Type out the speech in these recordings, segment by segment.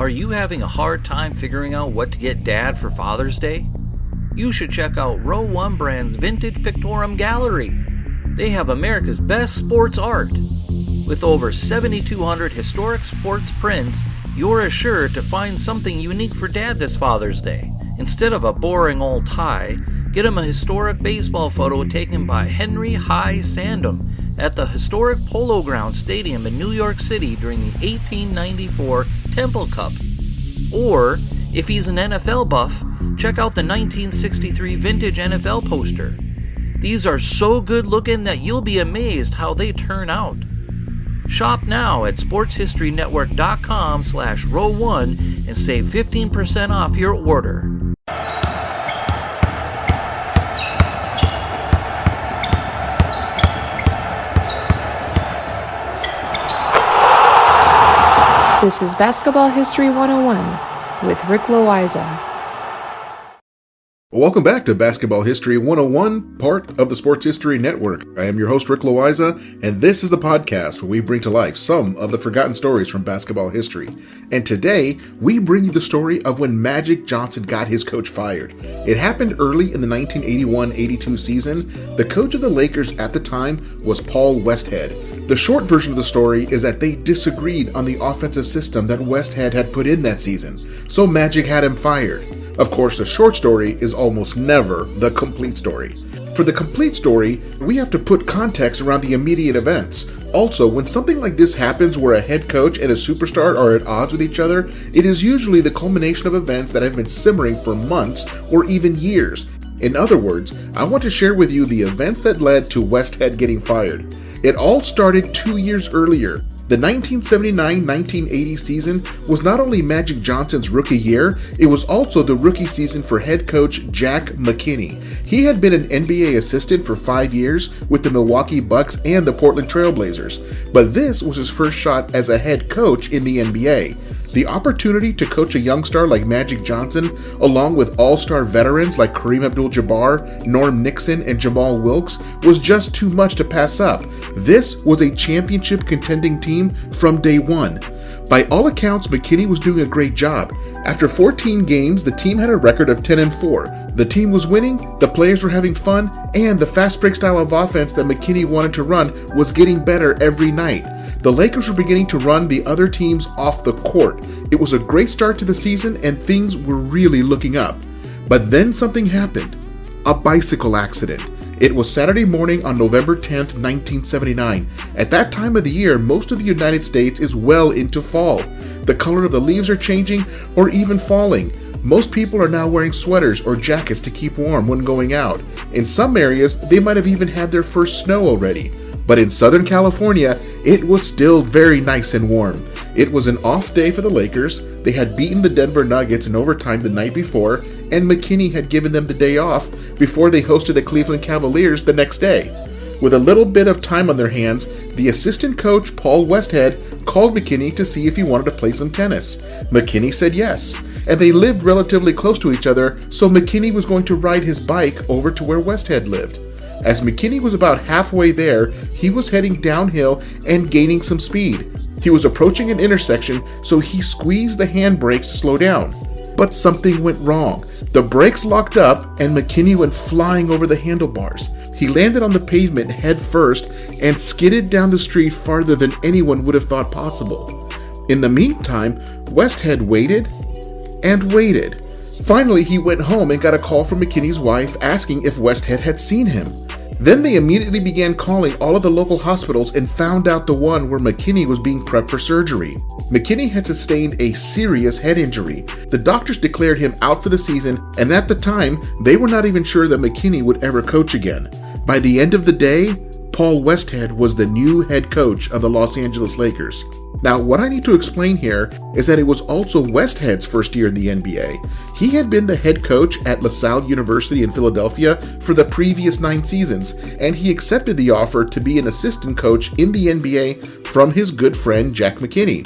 Are you having a hard time figuring out what to get Dad for Father's Day? You should check out Row 1 Brand's Vintage Pictorum Gallery. They have America's best sports art. With over 7,200 historic sports prints, you're assured to find something unique for Dad this Father's Day. Instead of a boring old tie, get him a historic baseball photo taken by Henry High Sandham at the historic Polo Grounds Stadium in New York City during the 1894 Temple Cup. Or, if he's an NFL buff, check out the 1963 vintage NFL poster. These are so good looking that you'll be amazed how they turn out. Shop now at sportshistorynetwork.com/row1 and save 15% off your order. This is Basketball History 101 with Rick Loayza. Welcome back to Basketball History 101, part of the Sports History Network. I am your host, Rick Loayza, and this is the podcast where we bring to life some of the forgotten stories from basketball history. And today, we bring you the story of when Magic Johnson got his coach fired. It happened early in the 1981-82 season. The coach of the Lakers at the time was Paul Westhead. The short version of the story is that they disagreed on the offensive system that Westhead had put in that season, so Magic had him fired. Of course, the short story is almost never the complete story. For the complete story, we have to put context around the immediate events. Also, when something like this happens where a head coach and a superstar are at odds with each other, it is usually the culmination of events that have been simmering for months or even years. In other words, I want to share with you the events that led to Westhead getting fired. It all started 2 years earlier. The 1979-1980 season was not only Magic Johnson's rookie year, it was also the rookie season for head coach Jack Mckinney. He had been an NBA assistant for 5 years with the Milwaukee Bucks and the Portland Trail Blazers, but this was his first shot as a head coach in the NBA. The opportunity to coach a young star like Magic Johnson, along with all-star veterans like Kareem Abdul-Jabbar, Norm Nixon, and Jamal Wilkes, was just too much to pass up. This was a championship contending team from day one. By all accounts, Mckinney was doing a great job. After 14 games, the team had a record of 10-4. The team was winning, the players were having fun, and the fast break style of offense that Mckinney wanted to run was getting better every night. The Lakers were beginning to run the other teams off the court. It was a great start to the season and things were really looking up. But then something happened. A bicycle accident. It was Saturday morning on November 10th, 1979. At that time of the year, most of the United States is well into fall. The color of the leaves are changing or even falling. Most people are now wearing sweaters or jackets to keep warm when going out. In some areas, they might have even had their first snow already. But in Southern California, it was still very nice and warm. It was an off day for the Lakers. They had beaten the Denver Nuggets in overtime the night before, and Mckinney had given them the day off before they hosted the Cleveland Cavaliers the next day. With a little bit of time on their hands, the assistant coach, Paul Westhead, called Mckinney to see if he wanted to play some tennis. Mckinney said yes, and they lived relatively close to each other, so Mckinney was going to ride his bike over to where Westhead lived. As Mckinney was about halfway there, he was heading downhill and gaining some speed. He was approaching an intersection, so he squeezed the handbrakes to slow down. But something went wrong. The brakes locked up and Mckinney went flying over the handlebars. He landed on the pavement head first and skidded down the street farther than anyone would have thought possible. In the meantime, Westhead waited and waited. Finally, he went home and got a call from Mckinney's wife asking if Westhead had seen him. Then they immediately began calling all of the local hospitals and found out the one where Mckinney was being prepped for surgery. Mckinney had sustained a serious head injury. The doctors declared him out for the season, and at the time, they were not even sure that Mckinney would ever coach again. By the end of the day, Paul Westhead was the new head coach of the Los Angeles Lakers. Now, what I need to explain here is that it was also Westhead's first year in the NBA. He had been the head coach at LaSalle University in Philadelphia for the previous 9 seasons, and he accepted the offer to be an assistant coach in the NBA from his good friend Jack Mckinney.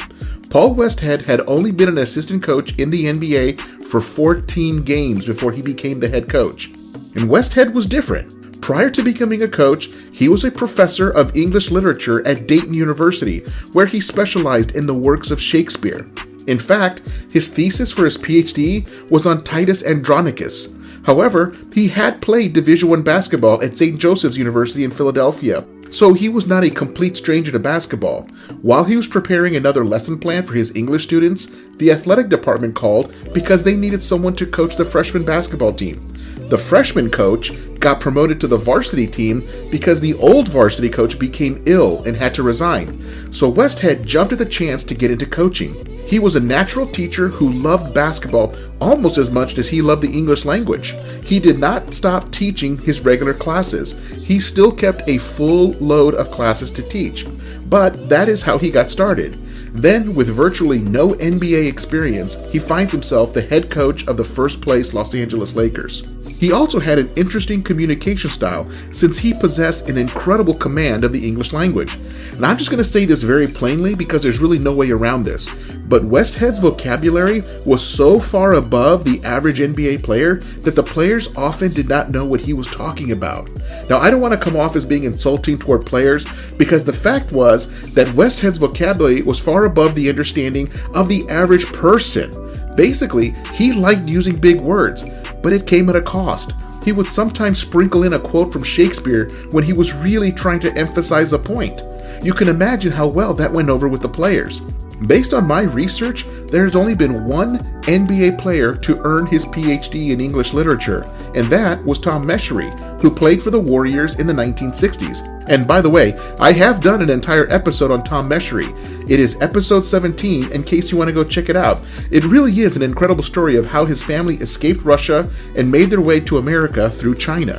Paul Westhead had only been an assistant coach in the NBA for 14 games before he became the head coach. And Westhead was different. Prior to becoming a coach, he was a professor of English literature at Dayton University, where he specialized in the works of Shakespeare. In fact, his thesis for his PhD was on Titus Andronicus. However, he had played Division I basketball at St. Joseph's University in Philadelphia, so he was not a complete stranger to basketball. While he was preparing another lesson plan for his English students, the athletic department called because they needed someone to coach the freshman basketball team. The freshman coach got promoted to the varsity team because the old varsity coach became ill and had to resign. So Westhead jumped at the chance to get into coaching. He was a natural teacher who loved basketball almost as much as he loved the English language. He did not stop teaching his regular classes. He still kept a full load of classes to teach. But that is how he got started. Then, with virtually no NBA experience, he finds himself the head coach of the first-place Los Angeles Lakers. He also had an interesting communication style since he possessed an incredible command of the English language. And I'm just going to say this very plainly because there's really no way around this. But Westhead's vocabulary was so far above the average NBA player that the players often did not know what he was talking about. Now, I don't want to come off as being insulting toward players because the fact was that Westhead's vocabulary was far above the understanding of the average person. Basically, he liked using big words, but it came at a cost. He would sometimes sprinkle in a quote from Shakespeare when he was really trying to emphasize a point. You can imagine how well that went over with the players. Based on my research, there has only been one NBA player to earn his PhD in English literature, and that was Tom Meschery, who played for the Warriors in the 1960s. And by the way, I have done an entire episode on Tom Meschery. It is episode 17 in case you want to go check it out. It really is an incredible story of how his family escaped Russia and made their way to America through China.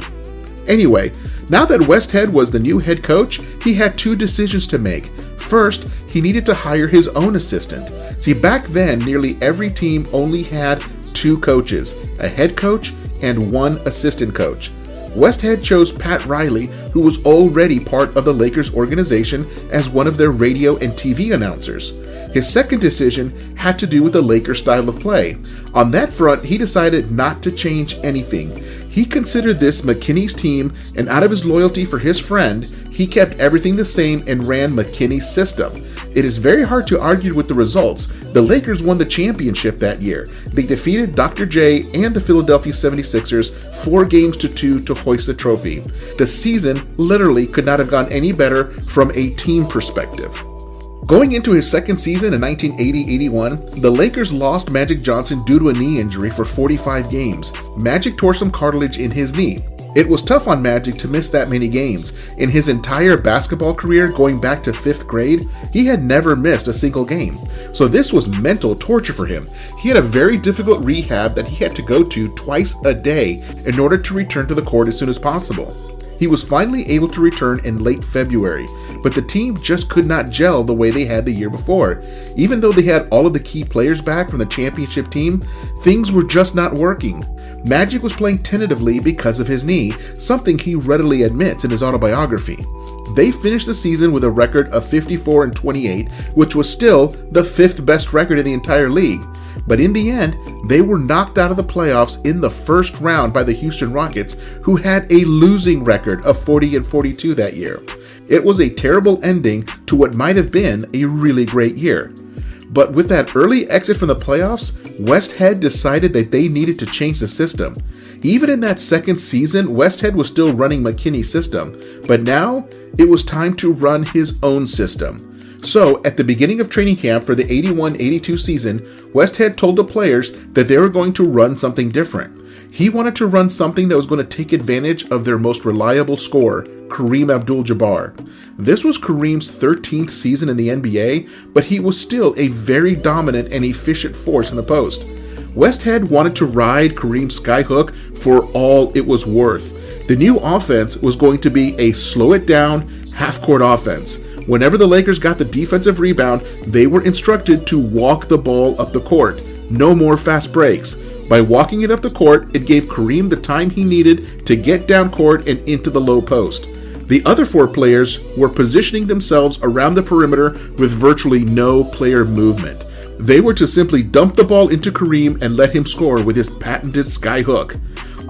Anyway, now that Westhead was the new head coach, he had two decisions to make. First, he needed to hire his own assistant. See, back then, nearly every team only had two coaches, a head coach and one assistant coach. Westhead chose Pat Riley, who was already part of the Lakers organization, as one of their radio and TV announcers. His second decision had to do with the Lakers' style of play. On that front, he decided not to change anything. He considered this Mckinney's team, and out of his loyalty for his friend, he kept everything the same and ran Mckinney's system. It is very hard to argue with the results. The Lakers won the championship that year. They defeated Dr. J and the Philadelphia 76ers 4-2 to hoist the trophy. The season literally could not have gone any better from a team perspective. Going into his second season in 1980-81, the Lakers lost Magic Johnson due to a knee injury for 45 games. Magic tore some cartilage in his knee. It was tough on Magic to miss that many games. In his entire basketball career going back to 5th grade, he had never missed a single game. So this was mental torture for him. He had a very difficult rehab that he had to go to twice a day in order to return to the court as soon as possible. He was finally able to return in late February, but the team just could not gel the way they had the year before. Even though they had all of the key players back from the championship team, things were just not working. Magic was playing tentatively because of his knee, something he readily admits in his autobiography. They finished the season with a record of 54-28, which was still the 5th best record in the entire league. But in the end, they were knocked out of the playoffs in the first round by the Houston Rockets, who had a losing record of 40-42 that year. It was a terrible ending to what might have been a really great year. But with that early exit from the playoffs, Westhead decided that they needed to change the system. Even in that second season, Westhead was still running Mckinney's system, but now it was time to run his own system. So, at the beginning of training camp for the 81-82 season, Westhead told the players that they were going to run something different. He wanted to run something that was going to take advantage of their most reliable scorer, Kareem Abdul-Jabbar. This was Kareem's 13th season in the NBA, but he was still a very dominant and efficient force in the post. Westhead wanted to ride Kareem's skyhook for all it was worth. The new offense was going to be a slow it down, half-court offense. Whenever the Lakers got the defensive rebound, they were instructed to walk the ball up the court. No more fast breaks. By walking it up the court, it gave Kareem the time he needed to get down court and into the low post. The other 4 players were positioning themselves around the perimeter with virtually no player movement. They were to simply dump the ball into Kareem and let him score with his patented skyhook.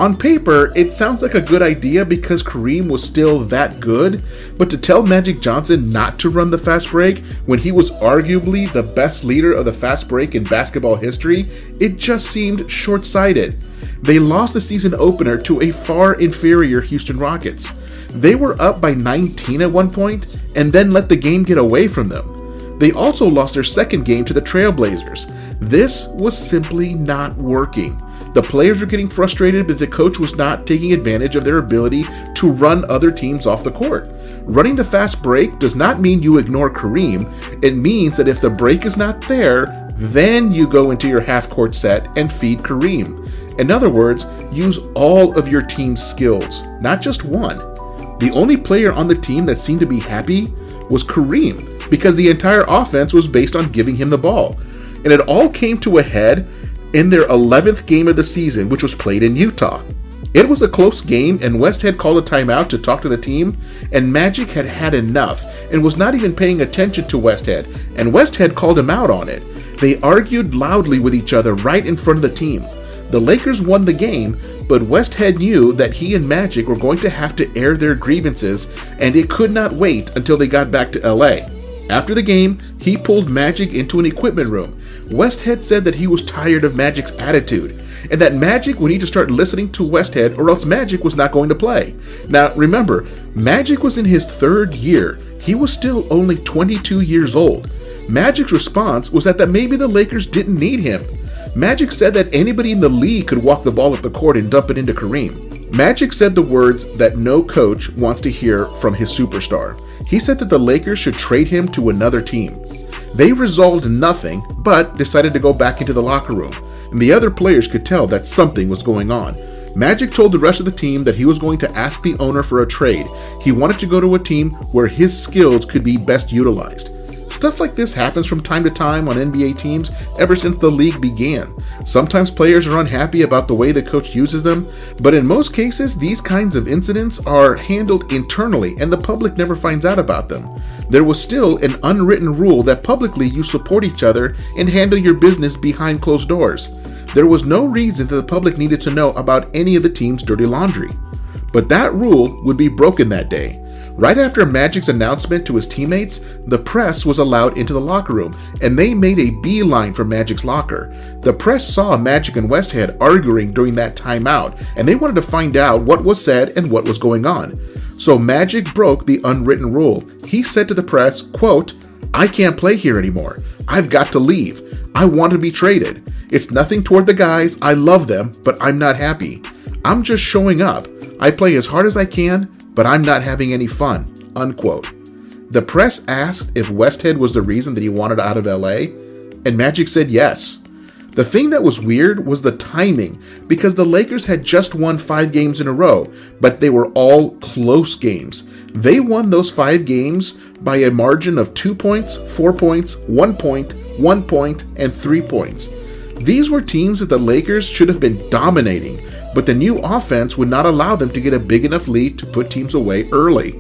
On paper, it sounds like a good idea because Kareem was still that good, but to tell Magic Johnson not to run the fast break when he was arguably the best leader of the fast break in basketball history, it just seemed short-sighted. They lost the season opener to a far inferior Houston Rockets. They were up by 19 at one point and then let the game get away from them. They also lost their second game to the Trailblazers. This was simply not working. The players were getting frustrated because the coach was not taking advantage of their ability to run other teams off the court. Running the fast break does not mean you ignore Kareem. It means that if the break is not there, then you go into your half-court set and feed Kareem. In other words, use all of your team's skills, not just one. The only player on the team that seemed to be happy was Kareem, because the entire offense was based on giving him the ball. And it all came to a head in their 11th game of the season, which was played in Utah. It was a close game, and Westhead called a timeout to talk to the team, and Magic had had enough and was not even paying attention to Westhead, and Westhead called him out on it. They argued loudly with each other right in front of the team. The Lakers won the game, but Westhead knew that he and Magic were going to have to air their grievances, and it could not wait until they got back to LA. After the game, he pulled Magic into an equipment room. Westhead said that he was tired of Magic's attitude, and that Magic would need to start listening to Westhead or else Magic was not going to play. Now remember, Magic was in his third year. He was still only 22 years old. Magic's response was that maybe the Lakers didn't need him. Magic said that anybody in the league could walk the ball up the court and dump it into Kareem. Magic said the words that no coach wants to hear from his superstar. He said that the Lakers should trade him to another team. They resolved nothing, but decided to go back into the locker room, and the other players could tell that something was going on. Magic told the rest of the team that he was going to ask the owner for a trade. He wanted to go to a team where his skills could be best utilized. Stuff like this happens from time to time on NBA teams ever since the league began. Sometimes players are unhappy about the way the coach uses them, but in most cases, these kinds of incidents are handled internally and the public never finds out about them. There was still an unwritten rule that publicly you support each other and handle your business behind closed doors. There was no reason that the public needed to know about any of the team's dirty laundry. But that rule would be broken that day. Right after Magic's announcement to his teammates, the press was allowed into the locker room, and they made a beeline for Magic's locker. The press saw Magic and Westhead arguing during that timeout, and they wanted to find out what was said and what was going on. So Magic broke the unwritten rule. He said to the press, quote, "I can't play here anymore. I've got to leave. I want to be traded. It's nothing toward the guys. I love them, but I'm not happy. I'm just showing up. I play as hard as I can, but I'm not having any fun," unquote. The press asked if Westhead was the reason that he wanted out of LA, and Magic said yes. The thing that was weird was the timing, because the Lakers had just won 5 games in a row, but they were all close games. They won those 5 games by a margin of 2 points, 4 points, 1 point, 1 point, and 3 points. These were teams that the Lakers should have been dominating, but the new offense would not allow them to get a big enough lead to put teams away early.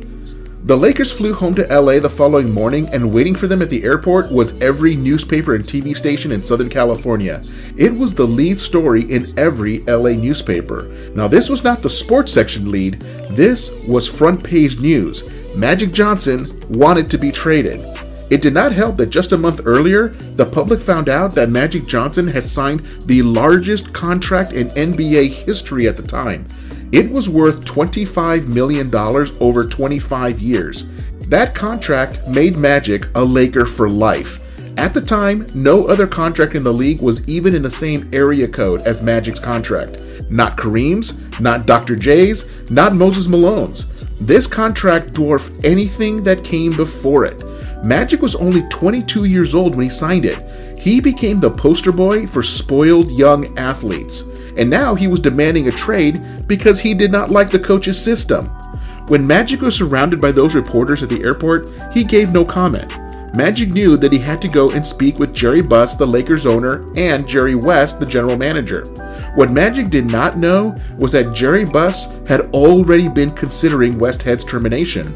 The Lakers flew home to LA the following morning, and waiting for them at the airport was every newspaper and TV station in Southern California. It was the lead story in every LA newspaper. Now, this was not the sports section lead, this was front page news. Magic Johnson wanted to be traded. It did not help that just a month earlier, the public found out that Magic Johnson had signed the largest contract in NBA history at the time. It was worth $25 million over 25 years. That contract made Magic a Laker for life. At the time, no other contract in the league was even in the same area code as Magic's contract. Not Kareem's, not Dr. J's, not Moses Malone's. This contract dwarfed anything that came before it. Magic was only 22 years old when he signed it. He became the poster boy for spoiled young athletes. And now he was demanding a trade because he did not like the coach's system. When Magic was surrounded by those reporters at the airport, he gave no comment. Magic knew that he had to go and speak with Jerry Buss, the Lakers owner, and Jerry West, the general manager. What Magic did not know was that Jerry Buss had already been considering Westhead's termination.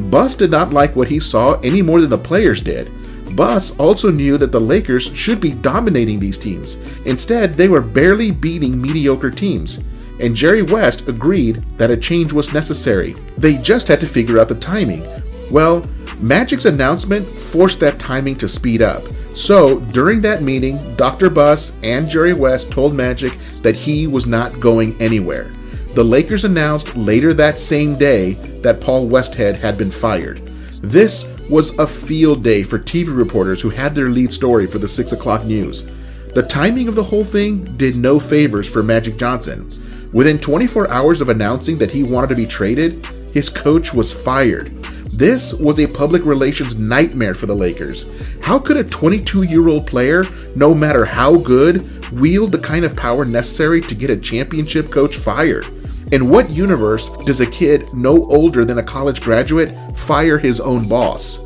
Buss did not like what he saw any more than the players did. Buss also knew that the Lakers should be dominating these teams. Instead, they were barely beating mediocre teams. and Jerry West agreed that a change was necessary. They just had to figure out the timing. Well, Magic's announcement forced that timing to speed up. So, during that meeting, Dr. Buss and Jerry West told Magic that he was not going anywhere. The Lakers announced later that same day that Paul Westhead had been fired. This was a field day for TV reporters who had their lead story for the 6 o'clock news. The timing of the whole thing did no favors for Magic Johnson. Within 24 hours of announcing that he wanted to be traded, his coach was fired. This was a public relations nightmare for the Lakers. How could a 22-year-old player, no matter how good, wield the kind of power necessary to get a championship coach fired? In what universe does a kid no older than a college graduate fire his own boss?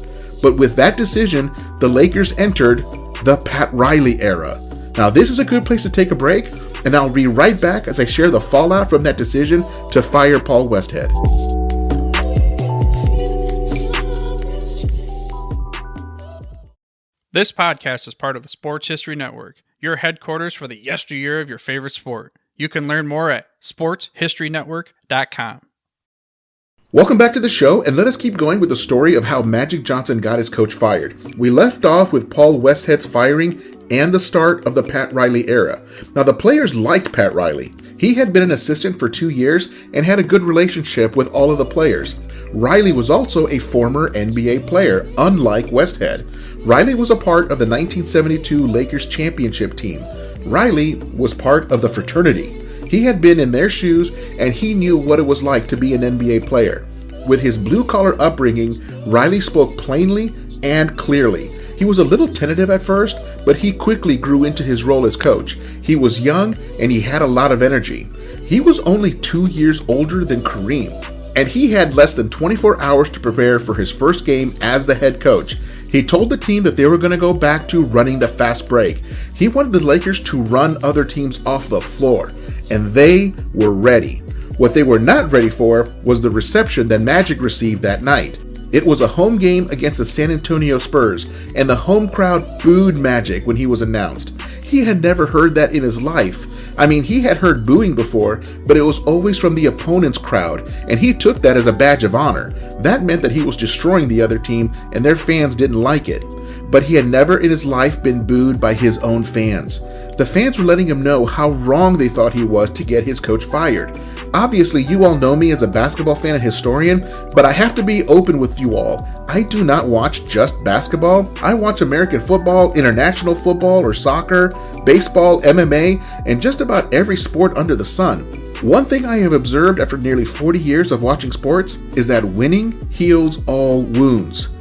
But with that decision, the Lakers entered the Pat Riley era. Now this is a good place to take a break, and I'll be right back as I share the fallout from that decision to fire Paul Westhead. This podcast is part of the Sports History Network, your headquarters for the yesteryear of your favorite sport. You can learn more at sportshistorynetwork.com. Welcome back to the show, and let us keep going with the story of how Magic Johnson got his coach fired. We left off with Paul Westhead's firing and the start of the Pat Riley era. Now, the players liked Pat Riley. He had been an assistant for 2 years and had a good relationship with all of the players. Riley was also a former NBA player, unlike Westhead. Riley was a part of the 1972 Lakers championship team. Riley was part of the fraternity. He had been in their shoes, and he knew what it was like to be an NBA player. With his blue-collar upbringing, Riley spoke plainly and clearly. He was a little tentative at first, but he quickly grew into his role as coach. He was young, and he had a lot of energy. He was only 2 years older than Kareem, and he had less than 24 hours to prepare for his first game as the head coach. He told the team that they were going to go back to running the fast break. He wanted the Lakers to run other teams off the floor, and they were ready. What they were not ready for was the reception that Magic received that night. It was a home game against the San Antonio Spurs, and the home crowd booed Magic when he was announced. He had never heard that in his life. I mean, he had heard booing before, but it was always from the opponent's crowd, and he took that as a badge of honor. That meant that he was destroying the other team, and their fans didn't like it. But he had never in his life been booed by his own fans. The fans were letting him know how wrong they thought he was to get his coach fired. Obviously, you all know me as a basketball fan and historian, but I have to be open with you all. I do not watch just basketball. I watch American football, international football or soccer, baseball, MMA, and just about every sport under the sun. One thing I have observed after nearly 40 years of watching sports is that winning heals all wounds.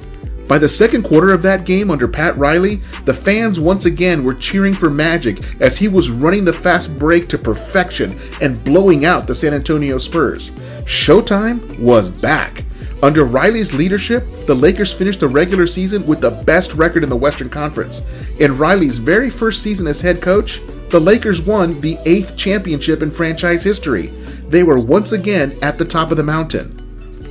By the second quarter of that game under Pat Riley, the fans once again were cheering for Magic as he was running the fast break to perfection and blowing out the San Antonio Spurs. Showtime was back. Under Riley's leadership, the Lakers finished the regular season with the best record in the Western Conference. In Riley's very first season as head coach, the Lakers won the 8th championship in franchise history. They were once again at the top of the mountain.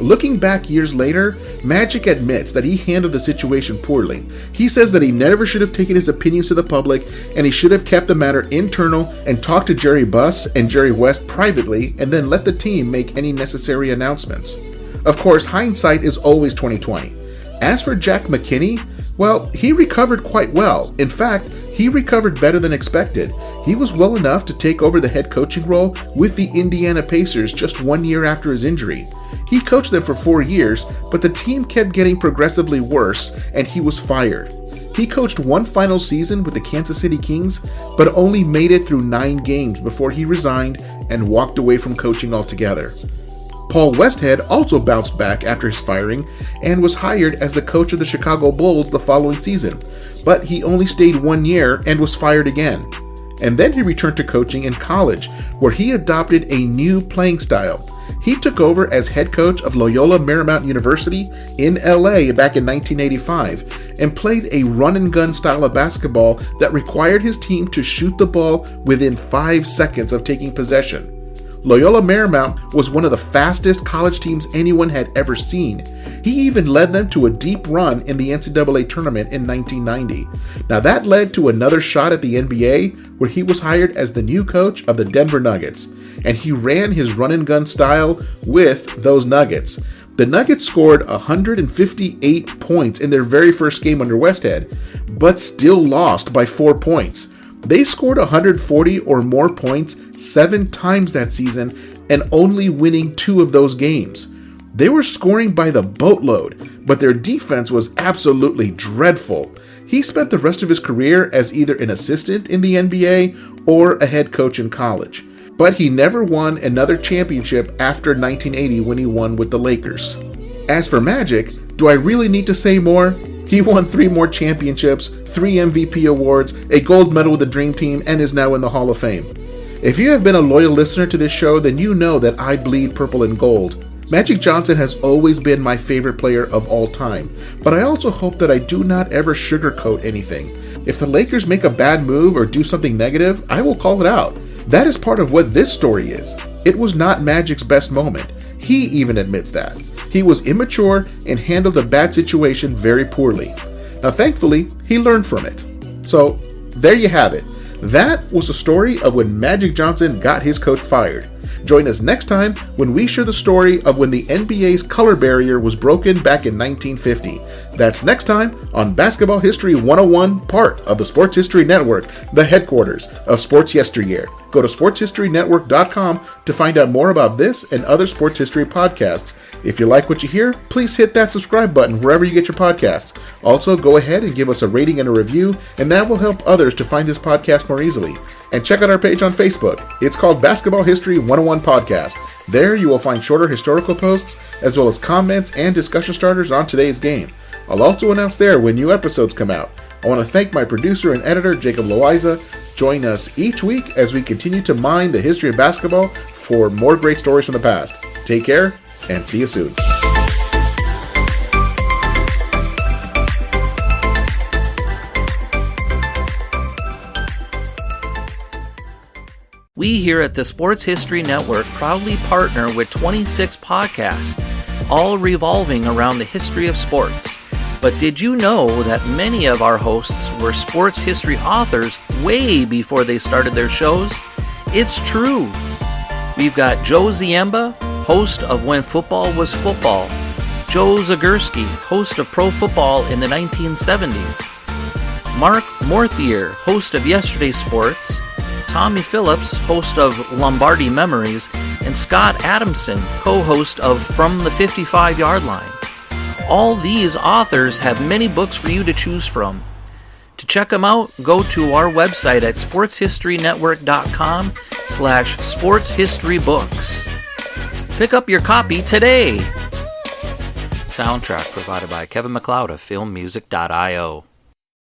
Looking back years later, Magic admits that he handled the situation poorly. He says that he never should have taken his opinions to the public, and he should have kept the matter internal and talked to Jerry Buss and Jerry West privately and then let the team make any necessary announcements. Of course, hindsight is always 20/20. As for Jack Mckinney, well, he recovered quite well. In fact, he recovered better than expected. He was well enough to take over the head coaching role with the Indiana Pacers just 1 year after his injury. He coached them for 4 years, but the team kept getting progressively worse, and he was fired. He coached one final season with the Kansas City Kings, but only made it through 9 games before he resigned and walked away from coaching altogether. Paul Westhead also bounced back after his firing and was hired as the coach of the Chicago Bulls the following season, but he only stayed 1 year and was fired again. And then he returned to coaching in college, where he adopted a new playing style. He took over as head coach of Loyola Marymount University in LA back in 1985 and played a run-and-gun style of basketball that required his team to shoot the ball within 5 seconds of taking possession. Loyola Marymount was one of the fastest college teams anyone had ever seen. He even led them to a deep run in the NCAA tournament in 1990. Now that led to another shot at the NBA, where he was hired as the new coach of the Denver Nuggets, and he ran his run-and-gun style with those Nuggets. The Nuggets scored 158 points in their very first game under Westhead, but still lost by 4 points. They scored 140 or more points 7 times that season, and only winning 2 of those games. They were scoring by the boatload, but their defense was absolutely dreadful. He spent the rest of his career as either an assistant in the NBA or a head coach in college. But he never won another championship after 1980 when he won with the Lakers. As for Magic, do I really need to say more? He won 3 more championships, 3 MVP awards, a gold medal with the Dream Team, and is now in the Hall of Fame. If you have been a loyal listener to this show, then you know that I bleed purple and gold. Magic Johnson has always been my favorite player of all time, but I also hope that I do not ever sugarcoat anything. If the Lakers make a bad move or do something negative, I will call it out. That is part of what this story is. It was not Magic's best moment. He even admits that. He was immature and handled a bad situation very poorly. Now thankfully, he learned from it. So, there you have it. That was the story of when Magic Johnson got his coach fired. Join us next time when we share the story of when the NBA's color barrier was broken back in 1950. That's next time on Basketball History 101, part of the Sports History Network, the headquarters of Sports Yesteryear. Go to sportshistorynetwork.com to find out more about this and other sports history podcasts. If you like what you hear, please hit that subscribe button wherever you get your podcasts. Also, go ahead and give us a rating and a review, and that will help others to find this podcast more easily. And check out our page on Facebook. It's called Basketball History 101 Podcast. There you will find shorter historical posts, as well as comments and discussion starters on today's game. I'll also announce there when new episodes come out. I want to thank my producer and editor, Jacob Loayza. Join us each week as we continue to mine the history of basketball for more great stories from the past. Take care, and see you soon. We here at the Sports History Network proudly partner with 26 podcasts, all revolving around the history of sports. But did you know that many of our hosts were sports history authors way before they started their shows? It's true. We've got Joe Ziemba, host of When Football Was Football, Joe Zagurski, host of Pro Football in the 1970s, Mark Morthier, host of Yesterday's Sports, Tommy Phillips, host of Lombardi Memories, and Scott Adamson, co-host of From the 55-Yard Line. All these authors have many books for you to choose from. To check them out, go to our website at sportshistorynetwork.com/sportshistorybooks. Pick up your copy today. Soundtrack provided by Kevin MacLeod of filmmusic.io.